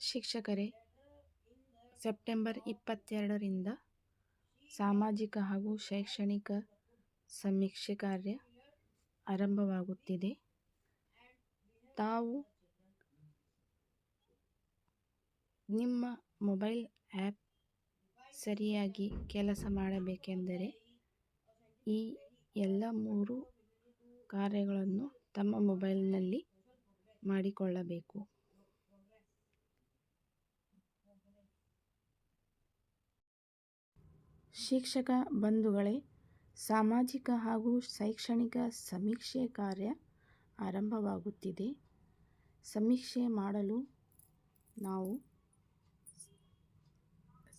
ಶಿಕ್ಷಕರೇ, September 22ರಿಂದ ಸಾಮಾಜಿಕ ಹಾಗೂ ಶೈಕ್ಷಣಿಕ ಸಮೀಕ್ಷೆ ಕಾರ್ಯ ಆರಂಭವಾಗುತ್ತಿದೆ. ತಾವು ನಿಮ್ಮ ಮೊಬೈಲ್ ಆ್ಯಪ್ ಸರಿಯಾಗಿ ಕೆಲಸ ಮಾಡಬೇಕೆಂದರೆ ಈ ಎಲ್ಲ 3 ಕಾರ್ಯಗಳನ್ನು ತಮ್ಮ ಮೊಬೈಲ್ನಲ್ಲಿ ಮಾಡಿಕೊಳ್ಳಬೇಕು. ಶಿಕ್ಷಕ ಬಂಧುಗಳೇ, ಸಾಮಾಜಿಕ ಹಾಗೂ ಶೈಕ್ಷಣಿಕ ಸಮೀಕ್ಷೆ ಕಾರ್ಯ ಆರಂಭವಾಗುತ್ತಿದೆ. ಸಮೀಕ್ಷೆ ಮಾಡಲು ನಾವು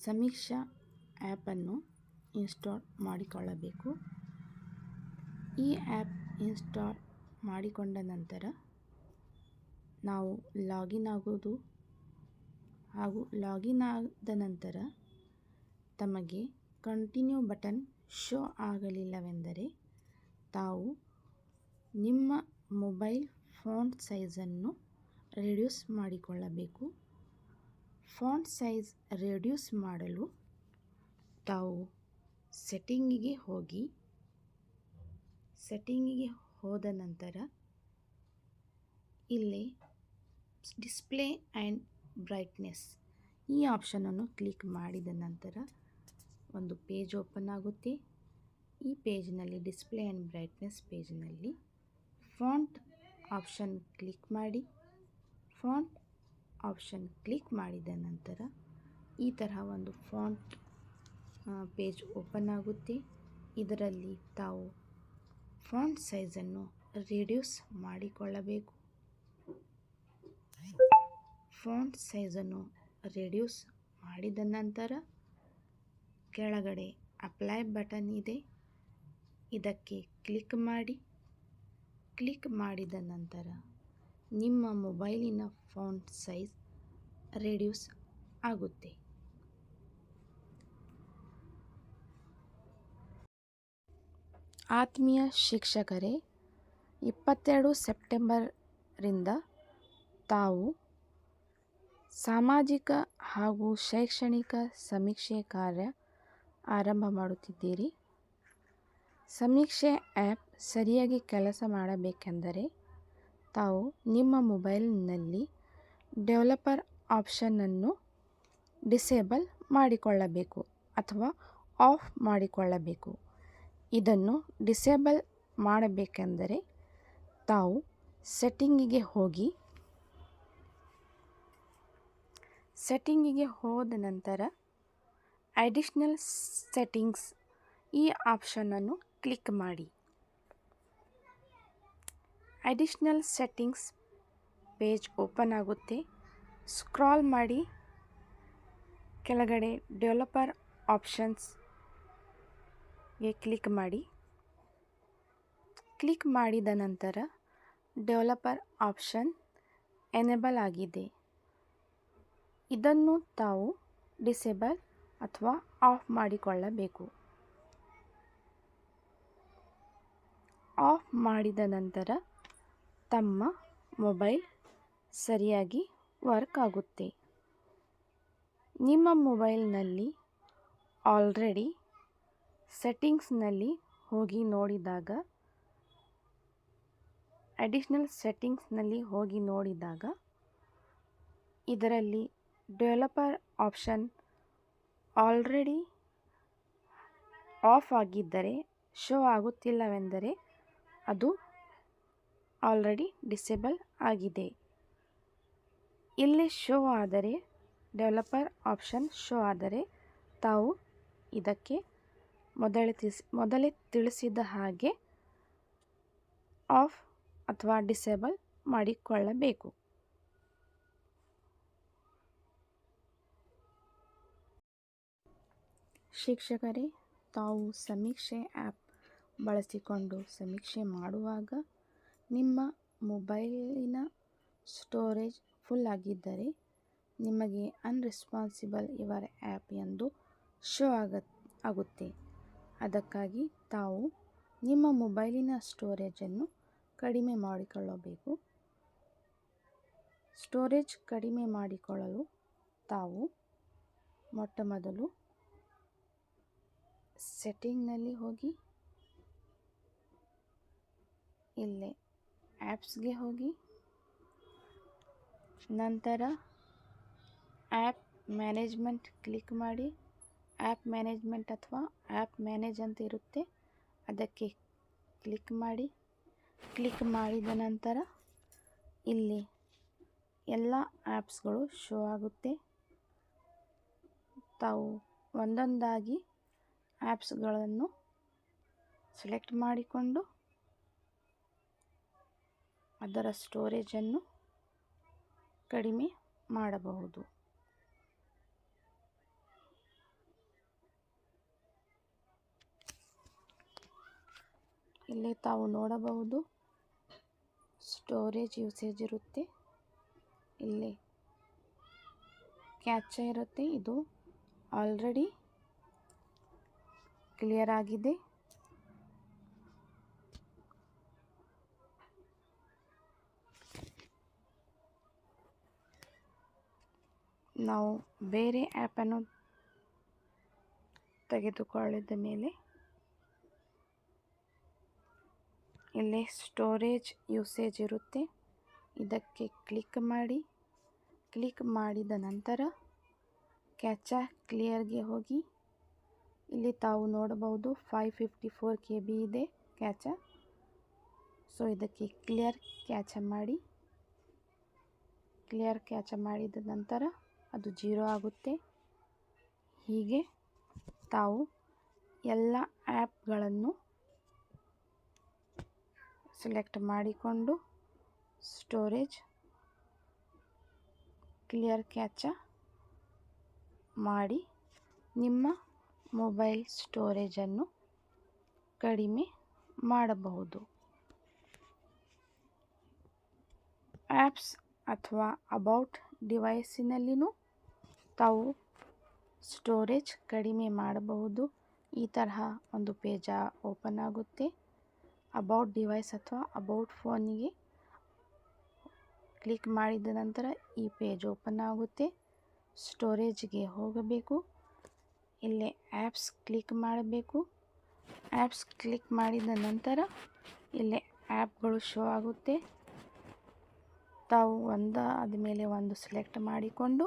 ಸಮೀಕ್ಷಾ ಆ್ಯಪನ್ನು ಇನ್ಸ್ಟಾಲ್ ಮಾಡಿಕೊಳ್ಳಬೇಕು. ಈ ಆ್ಯಪ್ ಇನ್ಸ್ಟಾಲ್ ಮಾಡಿಕೊಂಡ ನಂತರ ನಾವು ಲಾಗಿನ್ ಆಗೋದು ಹಾಗೂ ಲಾಗಿನ್ ಆದ ನಂತರ ತಮಗೆ ಕಂಟಿನ್ಯೂ ಬಟನ್ ಶೋ ಆಗಲಿಲ್ಲವೆಂದರೆ ತಾವು ನಿಮ್ಮ ಮೊಬೈಲ್ ಫಾಂಟ್ ಸೈಜನ್ನು ರೆಡ್ಯೂಸ್ ಮಾಡಿಕೊಳ್ಳಬೇಕು. ಫಾಂಟ್ ಸೈಜ್ ರೆಡ್ಯೂಸ್ ಮಾಡಲು ತಾವು ಸೆಟ್ಟಿಂಗಿಗೆ ಹೋದ ನಂತರ ಇಲ್ಲಿ ಡಿಸ್ಪ್ಲೇ ಆ್ಯಂಡ್ ಬ್ರೈಟ್ನೆಸ್ ಈ ಆಪ್ಷನನ್ನು ಕ್ಲಿಕ್ ಮಾಡಿದ ನಂತರ ಒಂದು ಪೇಜ್ ಓಪನ್ ಆಗುತ್ತೆ. ಈ ಪೇಜ್ನಲ್ಲಿ ಡಿಸ್ಪ್ಲೇ ಆ್ಯಂಡ್ ಬ್ರೈಟ್ನೆಸ್ ಪೇಜ್ನಲ್ಲಿ ಫಾಂಟ್ ಆಪ್ಷನ್ ಕ್ಲಿಕ್ ಮಾಡಿ. ಫಾಂಟ್ ಆಪ್ಷನ್ ಕ್ಲಿಕ್ ಮಾಡಿದ ನಂತರ ಈ ತರಹ ಒಂದು ಫಾಂಟ್ ಪೇಜ್ ಓಪನ್ ಆಗುತ್ತೆ. ಇದರಲ್ಲಿ ತಾವು ಫಾಂಟ್ ಸೈಜನ್ನು ರಿಡ್ಯೂಸ್ ಮಾಡಿಕೊಳ್ಳಬೇಕು. ಫಾಂಟ್ ಸೈಜನ್ನು ರಿಡ್ಯೂಸ್ ಮಾಡಿದ ನಂತರ ಕೆಳಗಡೆ ಅಪ್ಲೈ ಬಟನ್ ಇದೆ, ಇದಕ್ಕೆ ಕ್ಲಿಕ್ ಮಾಡಿ. ಕ್ಲಿಕ್ ಮಾಡಿದ ನಂತರ ನಿಮ್ಮ ಮೊಬೈಲಿನ ಫಾಂಟ್ ಸೈಜ್ ರಿಡ್ಯೂಸ್ ಆಗುತ್ತೆ. ಆತ್ಮೀಯ ಶಿಕ್ಷಕರೇ, 22 ಸೆಪ್ಟೆಂಬರ್ರಿಂದ ತಾವು ಸಾಮಾಜಿಕ ಹಾಗೂ ಶೈಕ್ಷಣಿಕ ಸಮೀಕ್ಷೆ ಕಾರ್ಯ ಆರಂಭ ಮಾಡುತ್ತಿದ್ದೀರಿ. ಸಮೀಕ್ಷೆ ಆ್ಯಪ್ ಸರಿಯಾಗಿ ಕೆಲಸ ಮಾಡಬೇಕೆಂದರೆ ತಾವು ನಿಮ್ಮ ಮೊಬೈಲ್ನಲ್ಲಿ ಡೆವಲಪರ್ ಆಪ್ಷನನ್ನು ಡಿಸೇಬಲ್ ಮಾಡಿಕೊಳ್ಳಬೇಕು ಅಥವಾ ಆಫ್ ಮಾಡಿಕೊಳ್ಳಬೇಕು. ಇದನ್ನು ಡಿಸೇಬಲ್ ಮಾಡಬೇಕೆಂದರೆ ತಾವು ಸೆಟ್ಟಿಂಗಿಗೆ ಹೋದ ನಂತರ ಅಡಿಷನಲ್ ಸೆಟ್ಟಿಂಗ್ಸ್ ಈ ಆಪ್ಷನನ್ನು ಕ್ಲಿಕ್ ಮಾಡಿ. ಅಡಿಷನಲ್ ಸೆಟ್ಟಿಂಗ್ಸ್ ಪೇಜ್ ಓಪನ್ ಆಗುತ್ತೆ. ಸ್ಕ್ರಾಲ್ ಮಾಡಿ ಕೆಳಗಡೆ ಡೆವಲಪರ್ ಆಪ್ಷನ್ಸ್ಗೆ ಕ್ಲಿಕ್ ಮಾಡಿ. ಕ್ಲಿಕ್ ಮಾಡಿದ ನಂತರ ಡೆವಲಪರ್ ಆಪ್ಷನ್ ಎನೇಬಲ್ ಆಗಿದೆ. ಇದನ್ನು ತಾವು ಡಿಸೇಬಲ್ ಅಥವಾ ಆಫ್ ಮಾಡಿಕೊಳ್ಳಬೇಕು. ಆಫ್ ಮಾಡಿದ ನಂತರ ತಮ್ಮ ಮೊಬೈಲ್ ಸರಿಯಾಗಿ ವರ್ಕ್ ಆಗುತ್ತೆ. ನಿಮ್ಮ ಮೊಬೈಲ್ನಲ್ಲಿ ಆಲ್ರೆಡಿ ಸೆಟ್ಟಿಂಗ್ಸ್ನಲ್ಲಿ ಹೋಗಿ ನೋಡಿದಾಗ ಅಡಿಷನಲ್ ಸೆಟ್ಟಿಂಗ್ಸ್ನಲ್ಲಿ ಹೋಗಿ ನೋಡಿದಾಗ ಇದರಲ್ಲಿ ಡೆವಲಪರ್ ಆಪ್ಷನ್ ಆಲ್ರೆಡಿ ಆಫ್ ಆಗಿದ್ದರೆ ಶೋ ಆಗುತ್ತಿಲ್ಲವೆಂದರೆ ಅದು ಆಲ್ರೆಡಿ ಡಿಸೇಬಲ್ ಆಗಿದೆ. ಇಲ್ಲಿ ಶೋ ಆದರೆ ಡೆವಲಪರ್ ಆಪ್ಷನ್ ಶೋ ಆದರೆ ತಾವು ಇದಕ್ಕೆ ಮೊದಲೇ ತಿಳಿಸಿದ ಹಾಗೆ ಆಫ್ ಅಥವಾ ಡಿಸೇಬಲ್ ಮಾಡಿಕೊಳ್ಳಬೇಕು. ಶಿಕ್ಷಕರೇ, ತಾವು ಸಮೀಕ್ಷೆ ಆ್ಯಪ್ ಬಳಸಿಕೊಂಡು ಸಮೀಕ್ಷೆ ಮಾಡುವಾಗ ನಿಮ್ಮ ಮೊಬೈಲಿನ ಸ್ಟೋರೇಜ್ ಫುಲ್ ಆಗಿದ್ದರೆ ನಿಮಗೆ ಅನ್ರೆಸ್ಪಾನ್ಸಿಬಲ್ ಯುವರ್ ಆ್ಯಪ್ ಎಂದು ಶೋ ಆಗುತ್ತೆ. ಅದಕ್ಕಾಗಿ ತಾವು ನಿಮ್ಮ ಮೊಬೈಲಿನ ಸ್ಟೋರೇಜನ್ನು ಕಡಿಮೆ ಮಾಡಿಕೊಳ್ಳಬೇಕು. ಸ್ಟೋರೇಜ್ ಕಡಿಮೆ ಮಾಡಿಕೊಳ್ಳಲು ತಾವು ಮೊಟ್ಟ ಮೊದಲು ಸೆಟ್ಟಿಂಗ್ನಲ್ಲಿ ಹೋಗಿ ಇಲ್ಲೇ ಆ್ಯಪ್ಸ್ಗೆ ಹೋಗಿ ನಂತರ ಆ್ಯಪ್ ಮ್ಯಾನೇಜ್ಮೆಂಟ್ ಕ್ಲಿಕ್ ಮಾಡಿ ಆ್ಯಪ್ ಮ್ಯಾನೇಜ್ಮೆಂಟ್ ಅಥವಾ ಆ್ಯಪ್ ಮ್ಯಾನೇಜ್ ಅಂತ ಇರುತ್ತೆ ಅದಕ್ಕೆ ಕ್ಲಿಕ್ ಮಾಡಿ. ಕ್ಲಿಕ್ ಮಾಡಿದ ನಂತರ ಇಲ್ಲಿ ಎಲ್ಲ ಆ್ಯಪ್ಸ್ಗಳು ಶೋ ಆಗುತ್ತೆ. ತಾವು ಒಂದೊಂದಾಗಿ ಆ್ಯಪ್ಸ್ಗಳನ್ನು ಸೆಲೆಕ್ಟ್ ಮಾಡಿಕೊಂಡು ಅದರ ಸ್ಟೋರೇಜನ್ನು ಕಡಿಮೆ ಮಾಡಬಹುದು. ಇಲ್ಲಿ ತಾವು ನೋಡಬಹುದು ಸ್ಟೋರೇಜ್ ಯೂಸೇಜ್ ಇರುತ್ತೆ, ಇಲ್ಲಿ ಕ್ಯಾಪ್ಚಾ ಇರುತ್ತೆ. ಇದು ಆಲ್ರೆಡಿ ಕ್ಲಿಯರ್ ಆಗಿದೆ. ನಾವು ಬೇರೆ ಆ್ಯಪನ್ನು ತೆಗೆದುಕೊಳ್ಳಿದ ಮೇಲೆ ಇಲ್ಲಿ ಸ್ಟೋರೇಜ್ ಯೂಸೇಜ್ ಇರುತ್ತೆ, ಇದಕ್ಕೆ ಕ್ಲಿಕ್ ಮಾಡಿ. ಕ್ಲಿಕ್ ಮಾಡಿದ ನಂತರ ಕ್ಯಾಪ್ಚಾ ಕ್ಲಿಯರ್ಗೆ ಹೋಗಿ ಇಲ್ಲಿ ತಾವು ನೋಡಬಹುದು 554 KB ಇದೆ ಕ್ಯಾಪ್ಚಾ. ಸೊ ಇದಕ್ಕೆ ಕ್ಲಿಯರ್ ಕ್ಯಾಪ್ಚಾ ಮಾಡಿ. ಕ್ಲಿಯರ್ ಕ್ಯಾಪ್ಚಾ ಮಾಡಿದ ನಂತರ ಅದು 0 ಆಗುತ್ತೆ. ಹೀಗೆ ತಾವು ಎಲ್ಲ ಆ್ಯಪ್ಗಳನ್ನು ಸೆಲೆಕ್ಟ್ ಮಾಡಿಕೊಂಡು ಸ್ಟೋರೇಜ್ ಕ್ಲಿಯರ್ ಕ್ಯಾಪ್ಚಾ ಮಾಡಿ ನಿಮ್ಮ ಮೊಬೈಲ್ ಸ್ಟೋರೇಜನ್ನು ಕಡಿಮೆ ಮಾಡಬಹುದು. ಆ್ಯಪ್ಸ್ ಅಥವಾ ಅಬೌಟ್ ಡಿವೈಸಿನಲ್ಲಿನೂ ತಾವು ಸ್ಟೋರೇಜ್ ಕಡಿಮೆ ಮಾಡಬಹುದು. ಈ ತರಹ ಒಂದು ಪೇಜ ಓಪನ್ ಆಗುತ್ತೆ. ಅಬೌಟ್ ಡಿವೈಸ್ ಅಥವಾ ಅಬೌಟ್ ಫೋನಿಗೆ ಕ್ಲಿಕ್ ಮಾಡಿದ ನಂತರ ಈ ಪೇಜ್ ಓಪನ್ ಆಗುತ್ತೆ. ಸ್ಟೋರೇಜ್ಗೆ ಹೋಗಬೇಕು, ಇಲ್ಲೇ ಆ್ಯಪ್ಸ್ ಕ್ಲಿಕ್ ಮಾಡಬೇಕು. ಆ್ಯಪ್ಸ್ ಕ್ಲಿಕ್ ಮಾಡಿದ ನಂತರ ಇಲ್ಲೇ ಆ್ಯಪ್ಗಳು ಶೋ ಆಗುತ್ತೆ. ತಾವು ಒಂದಾದ ಮೇಲೆ ಒಂದು ಸೆಲೆಕ್ಟ್ ಮಾಡಿಕೊಂಡು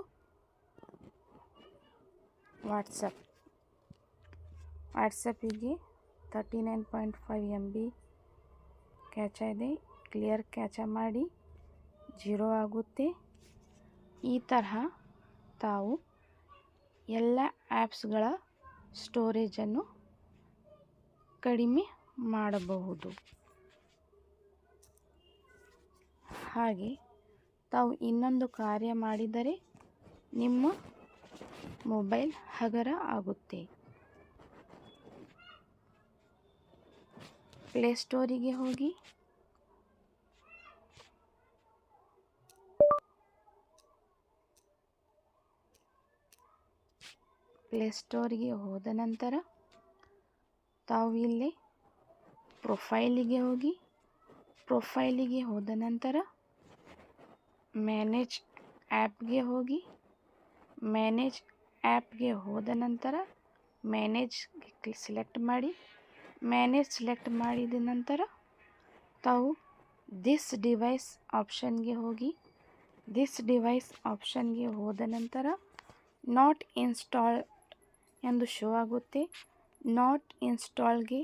ವಾಟ್ಸಪ್ಪಿಗೆ 39.5 MB ಕ್ಯಾಚಾ ಇದೆ, ಕ್ಲಿಯರ್ ಕ್ಯಾಚಾ ಮಾಡಿ 0 ಆಗುತ್ತೆ. ಈ ತರಹ ತಾವು ಎಲ್ಲ ಆ್ಯಪ್ಸ್ಗಳ ಸ್ಟೋರೇಜನ್ನು ಕಡಿಮೆ ಮಾಡಬಹುದು. ಹಾಗೆ ತಾವು ಇನ್ನೊಂದು ಕಾರ್ಯ ಮಾಡಿದರೆ ನಿಮ್ಮ ಮೊಬೈಲ್ ಹಗರ ಆಗುತ್ತೆ. ಪ್ಲೇಸ್ಟೋರಿಗೆ ಹೋಗಿ ಪ್ಲೇಸ್ಟೋರಿಗೆ ಹೋದ ನಂತರ ತಾವು ಇಲ್ಲಿ ಪ್ರೊಫೈಲಿಗೆ ಹೋಗಿ ಪ್ರೊಫೈಲಿಗೆ ಹೋದ ನಂತರ ಮ್ಯಾನೇಜ್ ಆ್ಯಪ್ಗೆ ಹೋಗಿ ಮ್ಯಾನೇಜ್ ಆ್ಯಪ್ಗೆ ಹೋದ ನಂತರ ಮ್ಯಾನೇಜ್ ಸೆಲೆಕ್ಟ್ ಮಾಡಿ. ಮ್ಯಾನೇಜ್ ಸೆಲೆಕ್ಟ್ ಮಾಡಿದ ನಂತರ ತಾವು ದಿಸ್ ಡಿವೈಸ್ ಆಪ್ಷನ್ಗೆ ಹೋಗಿ ದಿಸ್ ಡಿವೈಸ್ ಆಪ್ಷನ್ಗೆ ಹೋದ ನಂತರ ನಾಟ್ ಇನ್ಸ್ಟಾಲ್ಡ್ ಎಂದು ಶೋ ಆಗುತ್ತೆ. ನಾಟ್ ಇನ್ಸ್ಟಾಲ್ಡ್ಗೆ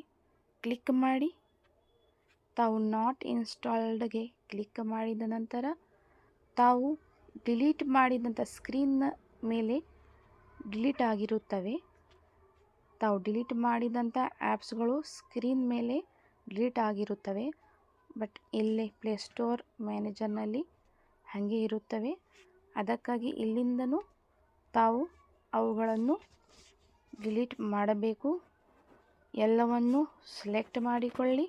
ಕ್ಲಿಕ್ ಮಾಡಿ. ತಾವು ನಾಟ್ ಇನ್ಸ್ಟಾಲ್ಡ್ಗೆ ಕ್ಲಿಕ್ ಮಾಡಿದ ನಂತರ ತಾವು ಡಿಲೀಟ್ ಮಾಡಿದಂಥ ಸ್ಕ್ರೀನ್ನ ಮೇಲೆ ಡಿಲೀಟ್ ಆಗಿರುತ್ತವೆ. ತಾವು ಡಿಲೀಟ್ ಮಾಡಿದಂಥ ಆ್ಯಪ್ಸ್ಗಳು ಸ್ಕ್ರೀನ್ ಮೇಲೆ ಡಿಲೀಟ್ ಆಗಿರುತ್ತವೆ. ಬಟ್ ಇಲ್ಲೇ ಪ್ಲೇಸ್ಟೋರ್ ಮ್ಯಾನೇಜರ್ನಲ್ಲಿ ಹಾಗೆ ಇರುತ್ತವೆ. ಅದಕ್ಕಾಗಿ ಇಲ್ಲಿಂದನೂ ತಾವು ಅವುಗಳನ್ನು ಡಿಲೀಟ್ ಮಾಡಬೇಕು. ಎಲ್ಲವನ್ನು ಸೆಲೆಕ್ಟ್ ಮಾಡಿಕೊಳ್ಳಿ.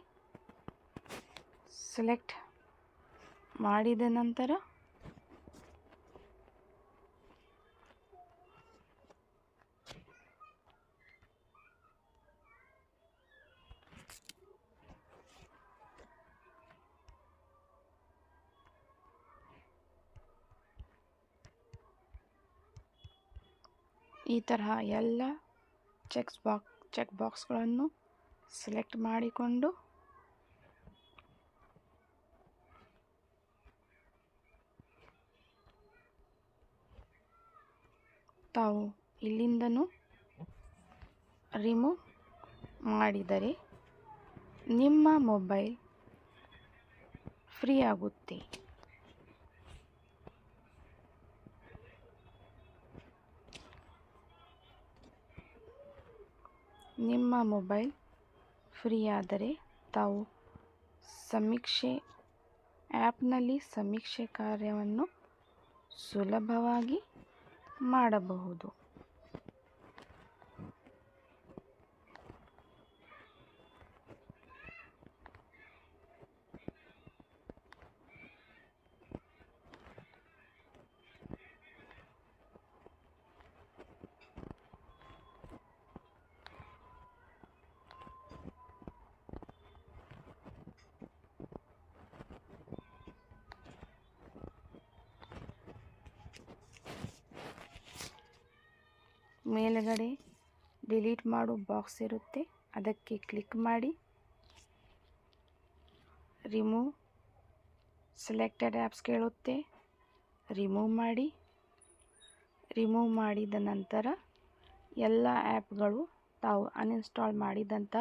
ಸೆಲೆಕ್ಟ್ ಮಾಡಿದ ನಂತರ ಈ ತರಹ ಎಲ್ಲ ಚೆಕ್ ಬಾಕ್ಸ್ಗಳನ್ನು ಸೆಲೆಕ್ಟ್ ಮಾಡಿಕೊಂಡು ತಾವು ಇಲ್ಲಿಂದನೂ ರಿಮೂವ್ ಮಾಡಿದರೆ ನಿಮ್ಮ ಮೊಬೈಲ್ ಫ್ರೀ ಆಗುತ್ತೆ. ನಿಮ್ಮ ಮೊಬೈಲ್ ಫ್ರೀ ಆದರೆ ತಾವು ಆ್ಯಪ್ನಲ್ಲಿ ಸಮೀಕ್ಷೆ ಕಾರ್ಯವನ್ನು ಸುಲಭವಾಗಿ ಮಾಡಬಹುದು. ಮೇಲ್ಗಡೆ ಡಿಲೀಟ್ ಮಾಡು ಬಾಕ್ಸ್ ಇರುತ್ತೆ, ಅದಕ್ಕೆ ಕ್ಲಿಕ್ ಮಾಡಿ ರಿಮೂವ್ ಸೆಲೆಕ್ಟೆಡ್ ಆ್ಯಪ್ಸ್ ಕೇಳುತ್ತೆ, ರಿಮೂವ್ ಮಾಡಿದ ನಂತರ ಎಲ್ಲ ಆ್ಯಪ್ಗಳು ತಾವು ಅನ್ಇನ್ಸ್ಟಾಲ್ ಮಾಡಿದಂಥ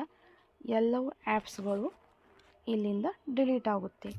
ಎಲ್ಲವೂ ಆ್ಯಪ್ಸ್ಗಳು ಇಲ್ಲಿಂದ ಡಿಲೀಟ್ ಆಗುತ್ತೆ.